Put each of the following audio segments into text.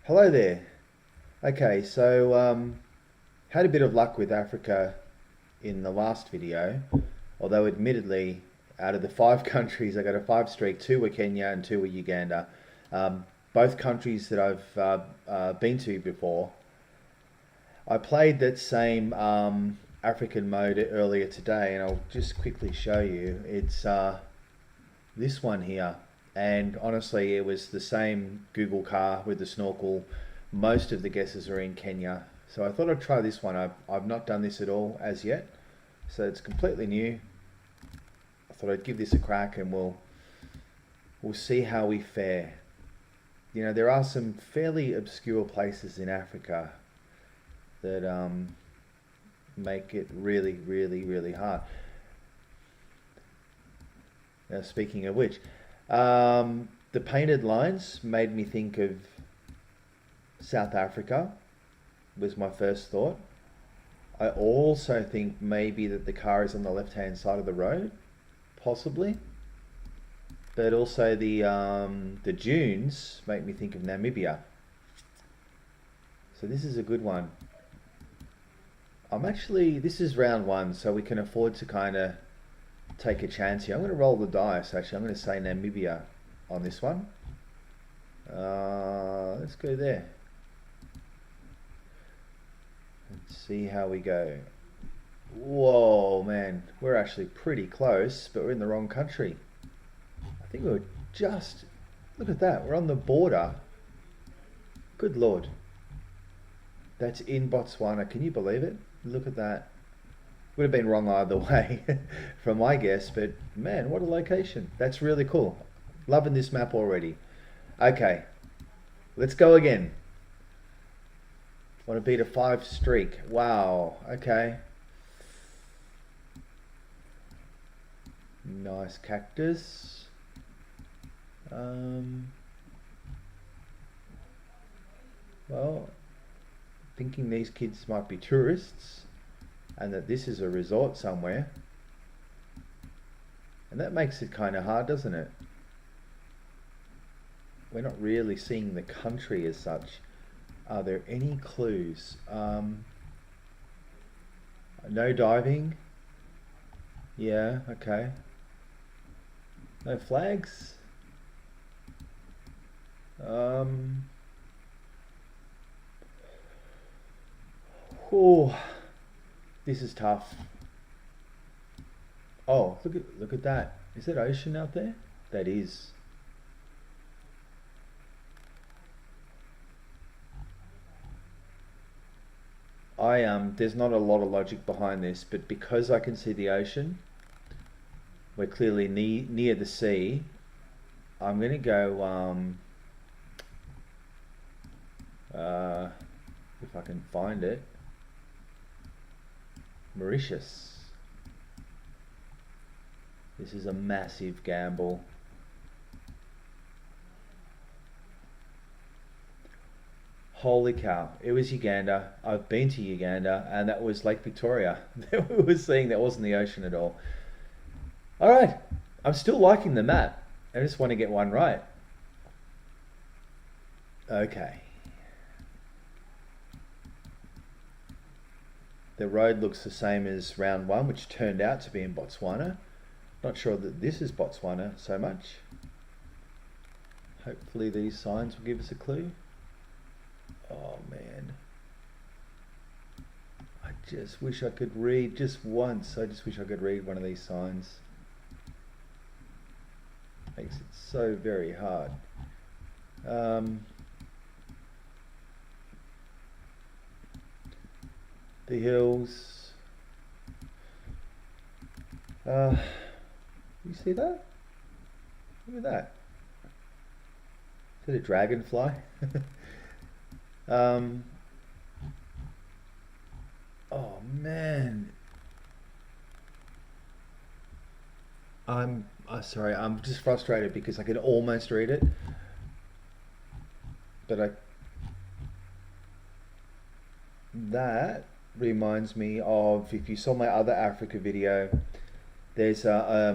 Hello there. Okay, so had a bit of luck with Africa in the last video, although admittedly, out of the five countries, I got a five streak. Two were Kenya and two were Uganda. Both countries that I've been to before. I played that same African mode earlier today, and I'll just quickly show you. It's this one here. And honestly, it was the same Google car with the snorkel. Most of the guesses are in Kenya. So I thought I'd try this one. I've not done this at all as yet. So it's completely new. I thought I'd give this a crack and we'll see how we fare. You know, there are some fairly obscure places in Africa that make it really, really, really hard. Now, speaking of which, the painted lines made me think of South Africa, was my first thought. I also think maybe that the car is on the left-hand side of the road, possibly. But also the dunes make me think of Namibia. So this is a good one. This is round one, so we can afford to kind of take a chance here. I'm going to roll the dice, actually. I'm going to say Namibia on this one. Let's go there. Let's see how we go. Whoa, man. We're actually pretty close, but we're in the wrong country. I think we were just... Look at that. We're on the border. Good Lord. That's in Botswana. Can you believe it? Look at that. Would have been wrong either way from my guess, but man, what a location. That's really cool. Loving this map already. Okay, let's go again. Want to beat a 5 streak. Wow, okay. Nice cactus. Well, thinking these kids might be tourists and that this is a resort somewhere. And that makes it kind of hard, doesn't it? We're not really seeing the country as such. Are there any clues? No diving? Yeah, okay. No flags? Oh, this is tough. Oh, look at that. Is that ocean out there? That is. There's not a lot of logic behind this, but because I can see the ocean, we're clearly near the sea. I'm gonna go if I can find it. Mauritius. This is a massive gamble. Holy cow, it was Uganda. I've been to Uganda and that was Lake Victoria that we were seeing. That wasn't the ocean at all. Alright, I'm still liking the map. I just want to get one right. Okay. The road looks the same as round one, which turned out to be in Botswana. Not sure that this is Botswana so much. Hopefully these signs will give us a clue. Oh man. I just wish I could read just once. I just wish I could read one of these signs. Makes it so very hard. The hills. You see that? Look at that. Is it a dragonfly? Oh man. I'm sorry, I'm just frustrated because I can almost read it. But that reminds me of, if you saw my other Africa video, there's a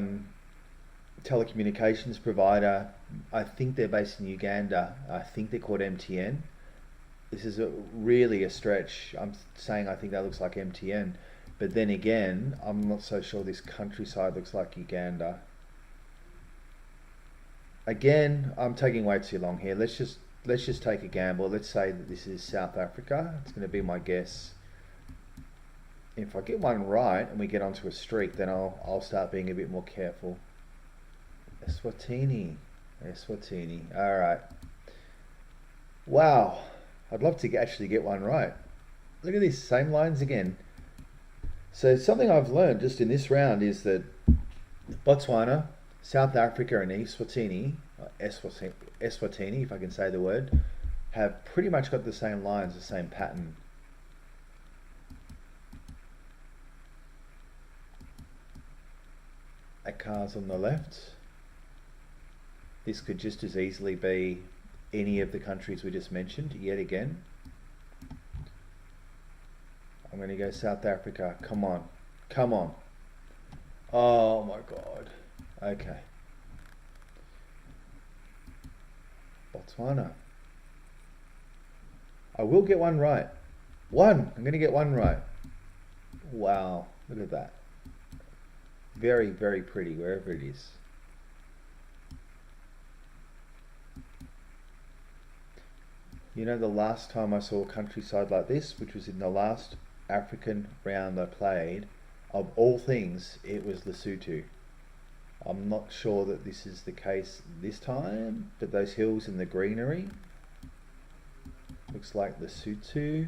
telecommunications provider. I think they're based in Uganda. I think they're called MTN. This is really a stretch. I'm saying I think that looks like MTN. But then again, I'm not so sure this countryside looks like Uganda. Again, I'm taking way too long here. Let's just take a gamble. Let's say that this is South Africa. It's going to be my guess. If I get one right and we get onto a streak, then I'll start being a bit more careful. Eswatini. All right. Wow. I'd love to actually get one right. Look at these same lines again. So something I've learned just in this round is that Botswana, South Africa, and Eswatini, if I can say the word, have pretty much got the same lines, the same pattern. A car's on the left. This could just as easily be any of the countries we just mentioned, yet again. I'm going to go South Africa. Come on. Come on. Oh my God. Okay. Botswana. I will get one right. I'm going to get one right. Wow. Look at that. Very, very pretty, wherever it is. You know, the last time I saw a countryside like this, which was in the last African round I played, of all things, it was Lesotho. I'm not sure that this is the case this time, but those hills and the greenery looks like Lesotho.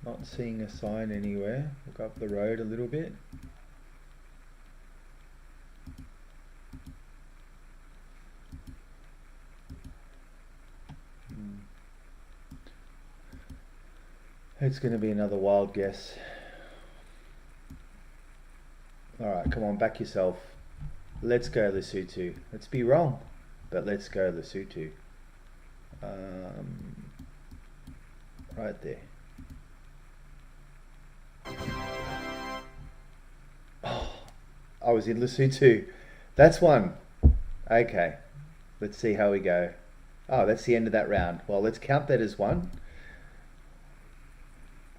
Not seeing a sign anywhere. Look up the road a little bit. It's going to be another wild guess. Alright, come on, back yourself. Let's go Lesotho. Let's be wrong, but let's go Lesotho. Right there. Oh, I was in Lesotho. That's one. Okay, let's see how we go. Oh, that's the end of that round. Well, let's count that as one.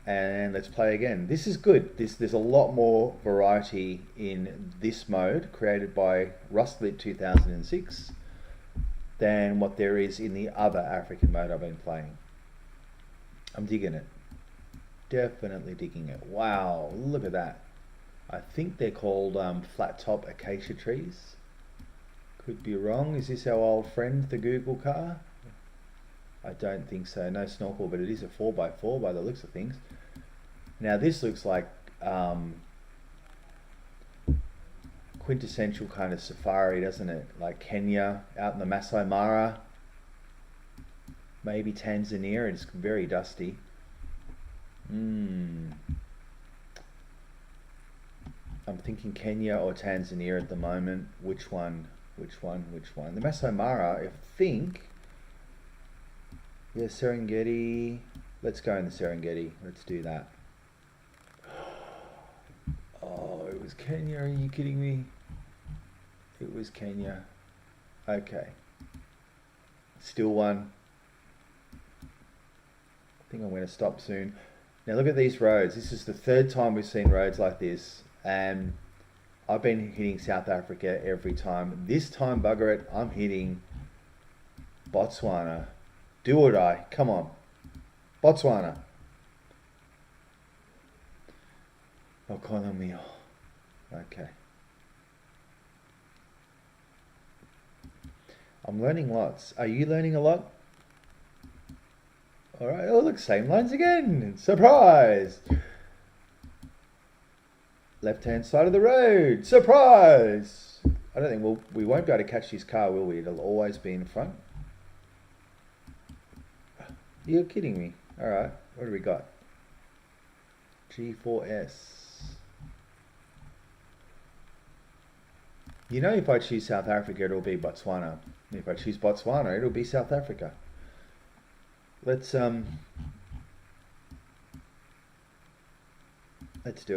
And let's play again. This is good. There's a lot more variety in this mode created by Rustlit 2006 than what there is in the other African mode I've been playing. I'm digging it. Definitely digging it. Wow, look at that. I think they're called flat top acacia trees. Could be wrong. Is this our old friend, the Google car? I don't think so. No snorkel, but it is a 4x4 by the looks of things. Now this looks like quintessential kind of safari, doesn't it? Like Kenya, out in the Masai Mara. Maybe Tanzania. It's very dusty. I'm thinking Kenya or Tanzania at the moment. Which one? The Masai Mara, I think. Yeah, Serengeti. Let's go in the Serengeti. Let's do that. Oh, it was Kenya. Are you kidding me? It was Kenya. Okay. Still one. I think I'm going to stop soon. Now look at these roads. This is the third time we've seen roads like this. And I've been hitting South Africa every time. This time, bugger it, I'm hitting Botswana. Do or die. Come on. Botswana. Economy. Okay. I'm learning lots. Are you learning a lot? Alright. Oh, look, same lines again. Surprise. Left-hand side of the road. Surprise. I don't think we won't be able to catch this car, will we? It'll always be in front. You're kidding me. Alright, what do we got? G4S. You know, if I choose South Africa, it'll be Botswana. If I choose Botswana, it'll be South Africa. Let's do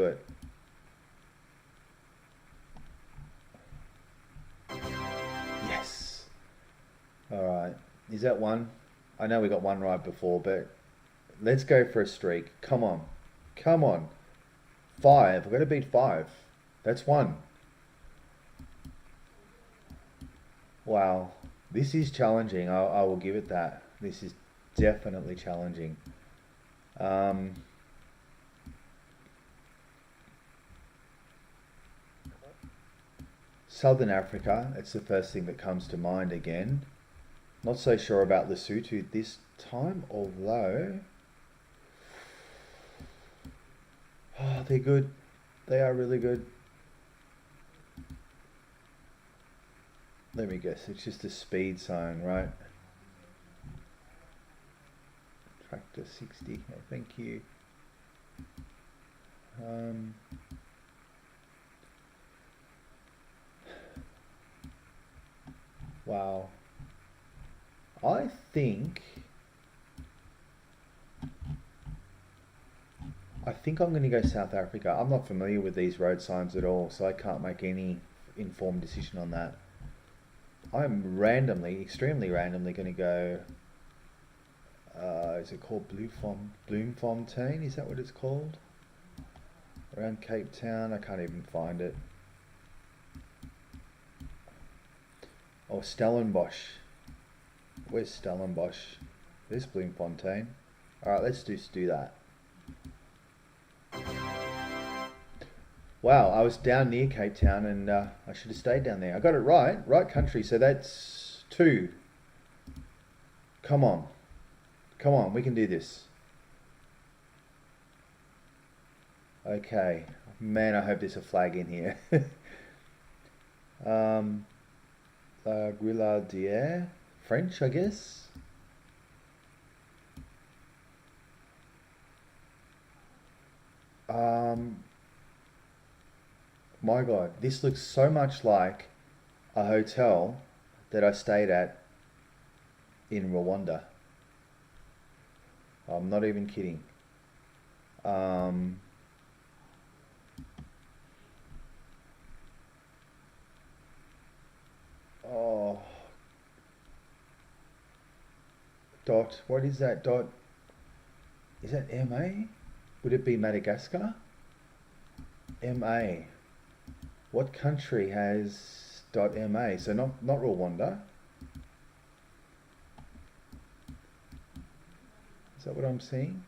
it. Yes. Is that one? I know we got one right before, but let's go for a streak. Come on. Come on. Five. We've got to beat five. That's one. Wow. This is challenging. I will give it that. This is definitely challenging. Southern Africa, it's the first thing that comes to mind again. Not so sure about Lesotho this time, although... Oh, they're good. They are really good. Let me guess, it's just a speed zone, right? Tractor 60, oh, thank you. Wow. I think I'm going to go South Africa. I'm not familiar with these road signs at all, so I can't make any informed decision on that. I'm randomly, extremely randomly going to go, is it called Bloemfontein? Is that what it's called? Around Cape Town? I can't even find it. Oh, Stellenbosch. Where's Stellenbosch? There's Bloemfontein. Alright, let's just do that. Wow, I was down near Cape Town and I should have stayed down there. I got it right. Right country, so that's 2. Come on. Come on, we can do this. Okay. Man, I hope there's a flag in here. La Grenadier. French, I guess. My God, this looks so much like a hotel that I stayed at in Rwanda. I'm not even kidding. Oh, dot. What is that dot? Is that MA? Would it be Madagascar? MA. What country has .ma? So not Rwanda. Is that what I'm seeing?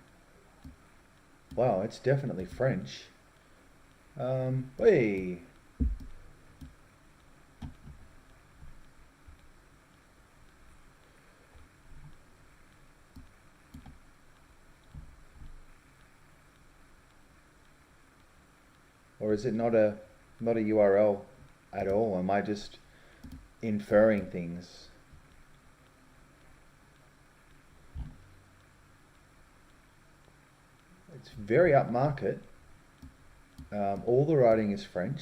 Wow, it's definitely French. Hey. Or is it not a URL at all? Am I just inferring things? It's very upmarket. All the writing is French.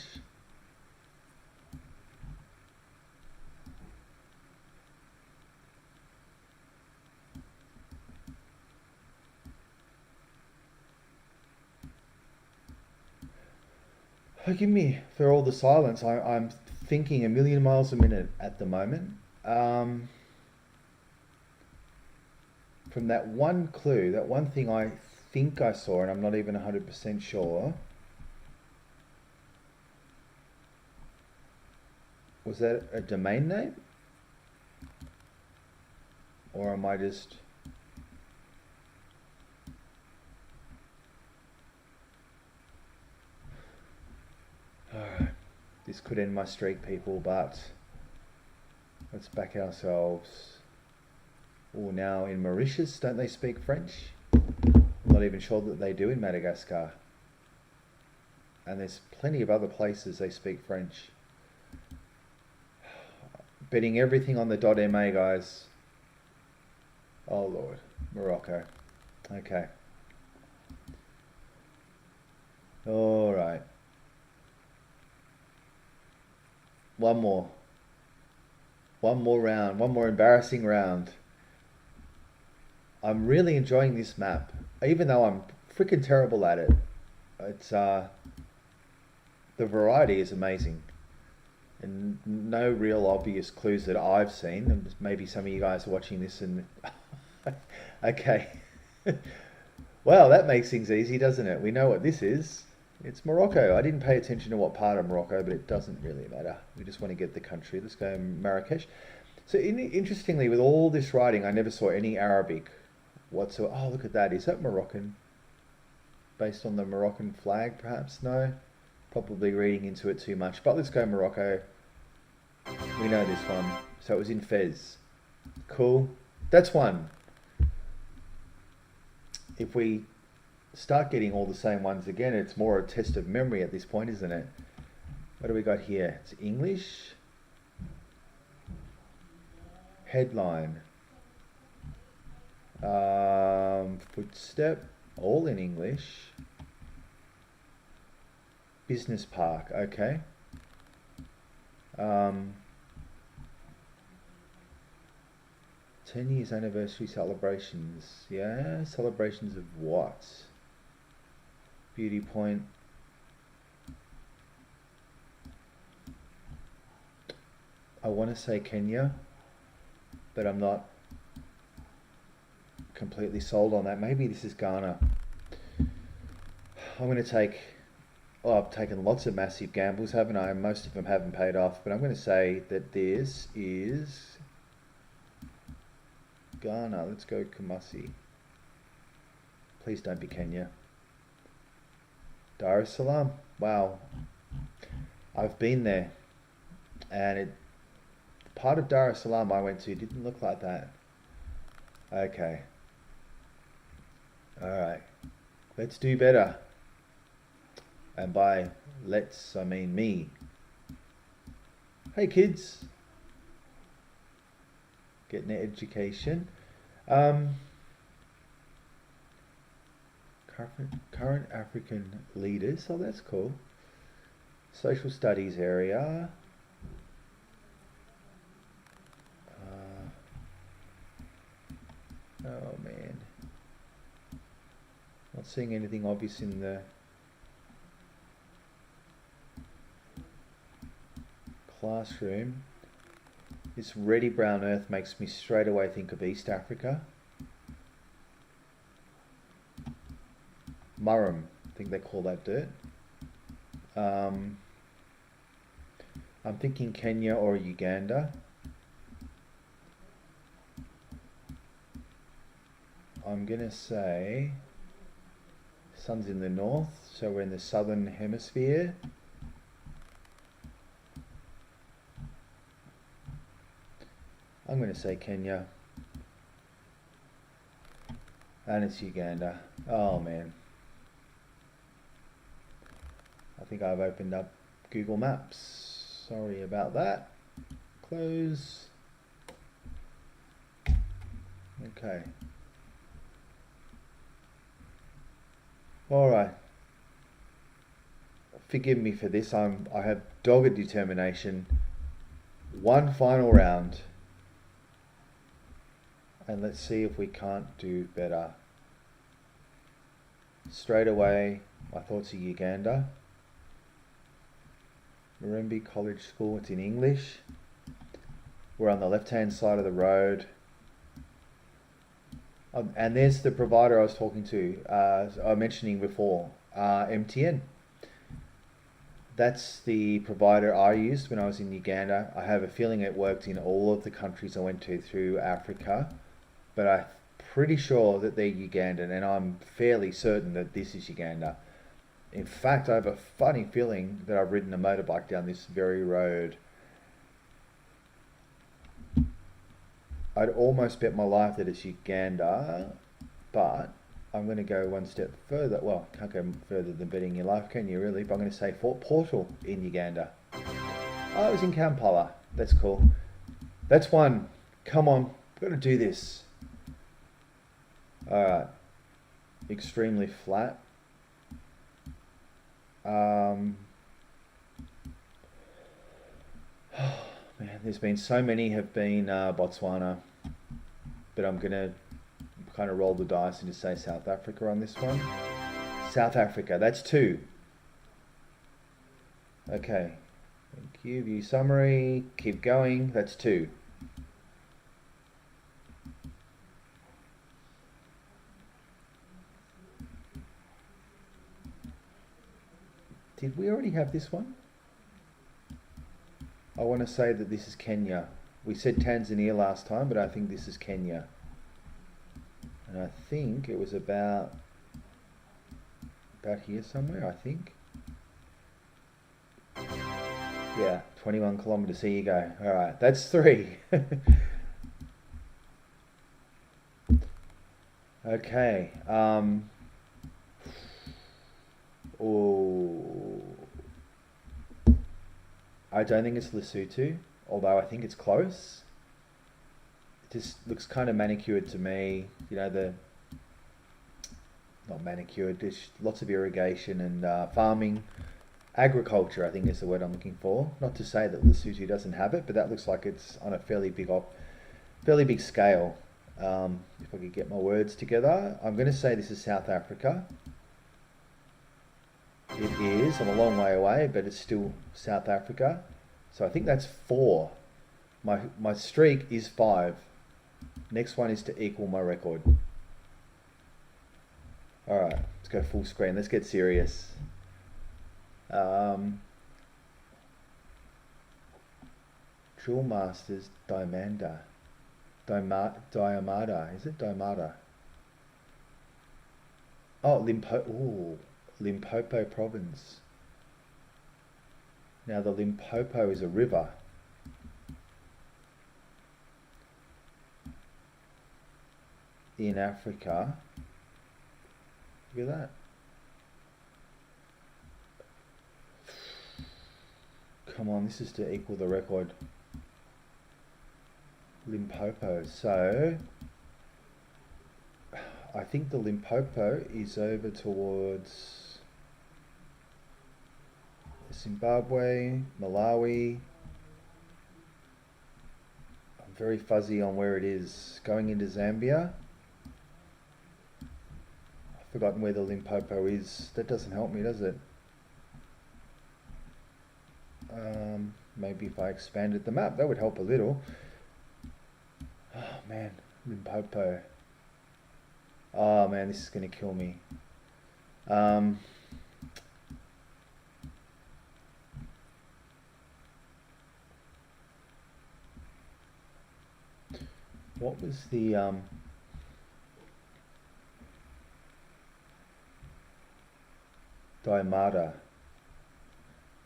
Forgive me for all the silence. I'm thinking a million miles a minute at the moment. From that one clue, that one thing I think I saw, and I'm not even 100% sure. Was that a domain name? Or am I just... Alright, this could end my streak, people, but let's back ourselves. Oh, now in Mauritius, don't they speak French? I'm not even sure that they do in Madagascar. And there's plenty of other places they speak French. Betting everything on the .ma, guys. Oh Lord, Morocco. Okay. All right. One more round, one more embarrassing round. I'm really enjoying this map, even though I'm freaking terrible at it. It's the variety is amazing. And no real obvious clues that I've seen. And maybe some of you guys are watching this and okay. Well, that makes things easy, doesn't it? We know what this is. It's Morocco. I didn't pay attention to what part of Morocco, but it doesn't really matter. We just want to get the country. Let's go Marrakesh. So interestingly, with all this writing, I never saw any Arabic whatsoever. Oh, look at that. Is that Moroccan? Based on the Moroccan flag, perhaps? No? Probably reading into it too much. But let's go Morocco. We know this one. So it was in Fez. Cool. That's one. If we start getting all the same ones again, it's more a test of memory at this point, isn't it? What do we got here? It's English. Headline. Footstep. All in English. Business park. Okay. 10 years anniversary celebrations. Yeah, celebrations of what? Beauty point. I want to say Kenya, but I'm not completely sold on that. Maybe this is Ghana. I'm going to take... Oh, I've taken lots of massive gambles, haven't I? Most of them haven't paid off, but I'm going to say that this is Ghana. Let's go Kumasi. Please don't be Kenya. Dar es Salaam. Wow. I've been there, and part of Dar es Salaam I went to didn't look like that. Okay. Alright. Let's do better. And by let's, I mean me. Hey kids. Getting an education. Current African leaders. Oh, that's cool. Social studies area. Oh man. Not seeing anything obvious in the classroom. This reddy brown earth makes me straight away think of East Africa. Murram, I think they call that dirt. I'm thinking Kenya or Uganda. I'm gonna say sun's in the north, so we're in the southern hemisphere. I'm going to say Kenya. And it's Uganda. Oh man. I think I've opened up Google Maps. Sorry about that. Close. Okay. Alright. Forgive me for this. I have dogged determination. One final round. And let's see if we can't do better. Straight away, my thoughts are Uganda. Marumbi College School, it's in English. We're on the left-hand side of the road. And there's the provider I was talking to, I was mentioning before, MTN. That's the provider I used when I was in Uganda. I have a feeling it worked in all of the countries I went to through Africa. But I'm pretty sure that they're Ugandan, and I'm fairly certain that this is Uganda. In fact, I have a funny feeling that I've ridden a motorbike down this very road. I'd almost bet my life that it's Uganda, but I'm going to go one step further. Well, can't go further than betting your life, can you really? But I'm going to say Fort Portal in Uganda. Oh, it was in Kampala. That's cool. That's one. Come on, we've got to do this. Alright, extremely flat. Man, there's been so many have been Botswana, but I'm gonna kind of roll the dice and just say South Africa on this one. South Africa, that's two. Okay, Thank you. View summary. Keep going. That's 2. Did we already have this one? I want to say that this is Kenya. We said Tanzania last time, but I think this is Kenya. And I think it was about here somewhere, I think. Yeah, 21 kilometers. Here you go. All right, that's 3. Okay. Oh, I don't think it's Lesotho, although I think it's close. It just looks kind of manicured to me. You know, not manicured, there's lots of irrigation and farming. Agriculture, I think is the word I'm looking for. Not to say that Lesotho doesn't have it, but that looks like it's on a fairly big scale. If I could get my words together, I'm going to say this is South Africa. It is. I'm a long way away, but it's still South Africa. So I think that's 4. My streak is 5. Next one is to equal my record. All right, let's go full screen. Let's get serious. Drill Masters Diamanda. Diamada. Is it Diamada? Oh, Limpopo province. Now the Limpopo is a river. In Africa. Look at that. Come on, this is to equal the record. Limpopo. So I think the Limpopo is over towards Zimbabwe, Malawi. I'm very fuzzy on where it is. Going into Zambia. I've forgotten where the Limpopo is. That doesn't help me, does it? Maybe if I expanded the map, that would help a little. Oh man, Limpopo. Oh man, this is going to kill me. What was the Diamada.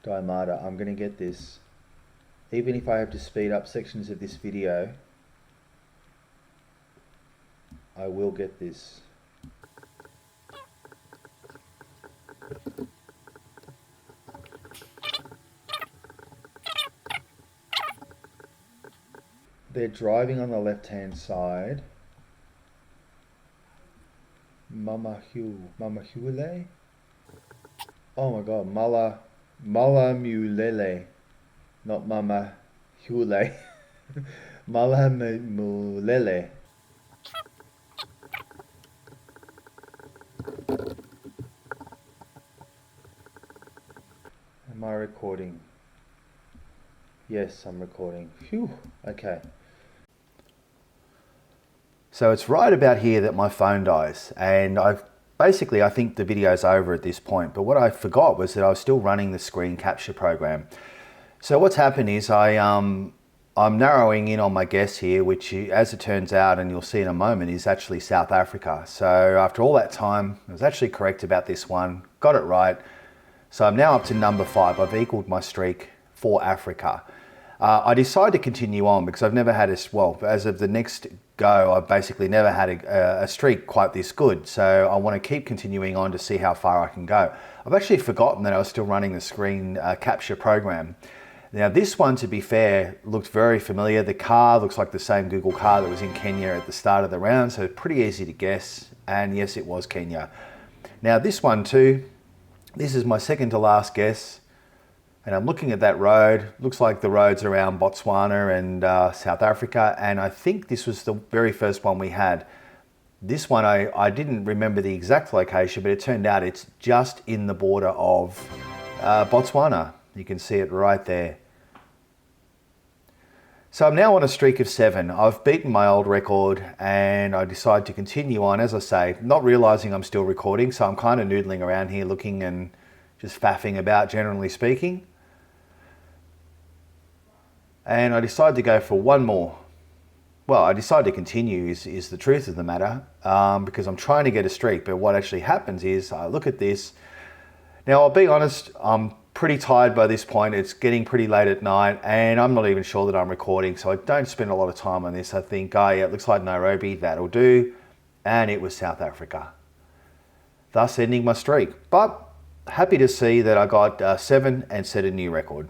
I'm going to get this. Even if I have to speed up sections of this video, I will get this. They're driving on the left-hand side. Mamahule? Oh my god, Malamulele. Not Mama Hule. Malamulele. Am I recording? Yes, I'm recording. Phew, okay. So it's right about here that my phone dies, and I think the video's over at this point, but what I forgot was that I was still running the screen capture program. So what's happened is I'm narrowing in on my guess here, which, as it turns out, and you'll see in a moment, is actually South Africa. So after all that time, I was actually correct about this one, got it right. So I'm now up to number 5. I've equaled my streak for Africa. I decided to continue on because I've never had as of the next go, I've basically never had a streak quite this good. So I want to keep continuing on to see how far I can go. I've actually forgotten that I was still running the screen capture program. Now this one, to be fair, looked very familiar. The car looks like the same Google car that was in Kenya at the start of the round, so pretty easy to guess. And yes, it was Kenya. Now this one too, this is my second to last guess. And I'm looking at that road. Looks like the roads around Botswana and South Africa. And I think this was the very first one we had. This one, I didn't remember the exact location, but it turned out it's just in the border of Botswana. You can see it right there. So I'm now on a streak of 7. I've beaten my old record and I decide to continue on, as I say, not realizing I'm still recording. So I'm kind of noodling around here looking and just faffing about, generally speaking. And I decide to go for one more. Well, I decided to continue is the truth of the matter, because I'm trying to get a streak. But what actually happens is I look at this. Now, I'll be honest, I'm pretty tired by this point. It's getting pretty late at night and I'm not even sure that I'm recording. So I don't spend a lot of time on this. I think, oh yeah, it looks like Nairobi, that'll do. And it was South Africa, thus ending my streak. But happy to see that I got 7 and set a new record.